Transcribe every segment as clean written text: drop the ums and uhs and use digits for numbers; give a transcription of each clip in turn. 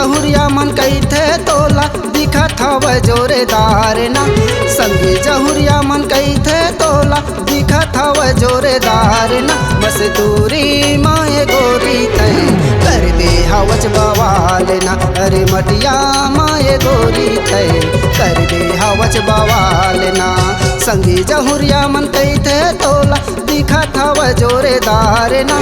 जहुरिया मन कैथे तोला दिखत हव जोरेदार ना। संगी जहुरिया मन कैथे तोला दिखत हव जोरेदार ना। मजदूरी माए गोरी तै कर दे हवच बवाल ना। अरे मटिया माए गोरी तै कर दे हवच बवाल ना। संगी जहुरिया मन कैथे तोला दिखत हव जोरेदार ना।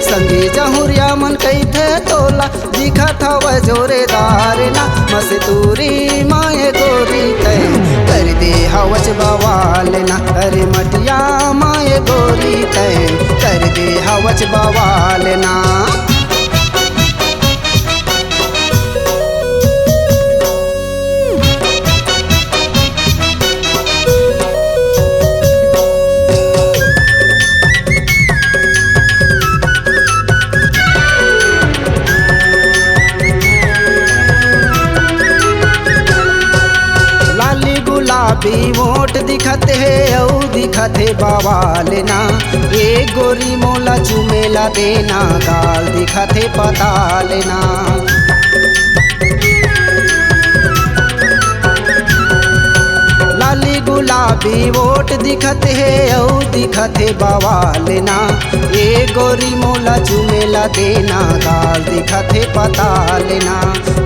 संगी जहुरिया मन कैथे तोला दिखत हव जोरेदार ना। मजदूरी माए गोरी तै कर दे हवच बवाल ना। अरे मटिया माए गोरी तै कर दे हवच बवाल ना। गुलाबी वोट दिखते है औ दिखते बवाल ना। ए गोरी मोला चुमेला देना गाल दिखते पताल ना। लाली गुलाबी वोट दिखते है औ दिखते बवाल ना। ए गोरी मोला चुमेला देना गाल दिखते पताल ना।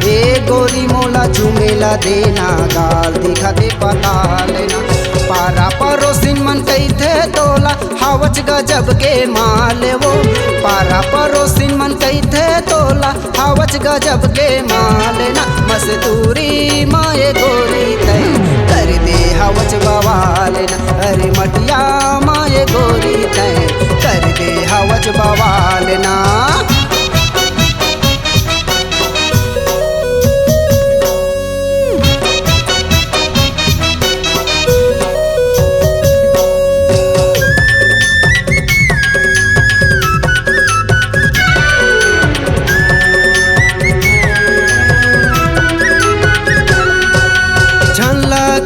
ए गोरी मोला चुमेला देना गाल दिखते पताल ना। पारा परोसिन मन कैथे तोला हवच गजब के माल वो। पारा परोसिन मन कैथे तोला हवच गजब के माल ना। मजदूरी माए गोरी तै कर दे हवच बवाल ना। अरे मटिया माए गोरी तै कर दे हवच बवाल ना।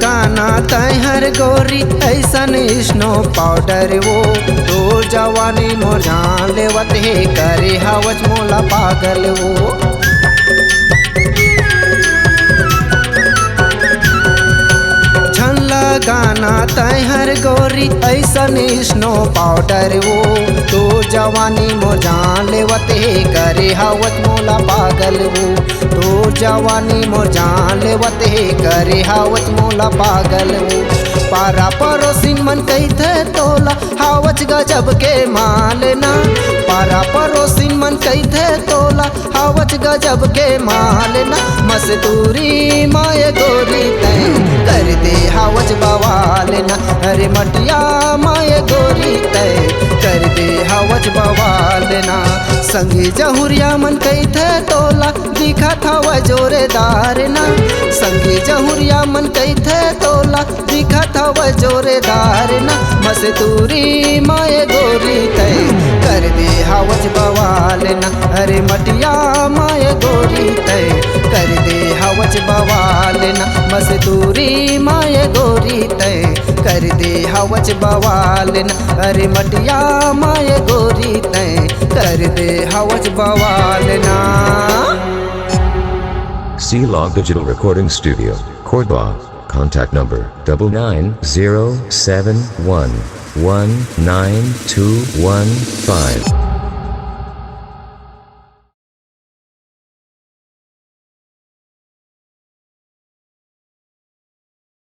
गाना तैहर गोरी ऐसन स्नो पाउडर वो। तो जवानी मोर जान लेवत हे करे हवच मोला पागल वो। गाना तैहर गोरी ऐसन स्नो पाउडर वो। तो जवानी मोर जान लेवत हे करे हवच मोला पागल वो। तो जवानी मोर जान लेवत हे करे हवच मोला पागल वो। पारा परोसिन मन कैथे तोला हवच गजब के माल ना। पारा परोसिन मन कैथे तोला हवच गजब के माल ना। मजदूरी माए गोरी तै कर दे हवच बवाल ना। अरे मटिया माए गोरी तै कर दे हवच बवाल ना। संगी जहुरिया मन कैथे तोला दिखत हव जोरेदार ना। संगी जहुरिया मन कैथे तोला दिखत हव जोरेदार ना। मजदूरी माए गोरी तै कर दे हवच बवाल ना। अरे मटिया माए गोरी तै कर दे हवच बवाल ना। मजदूरी माए गोरी तै कर दे हवच बवाल ना। अरे मटिया माए गोरी तै कर दे हवच बवाल ना। C-Log Digital Recording Studio, Cordoba. Contact number 99071192115.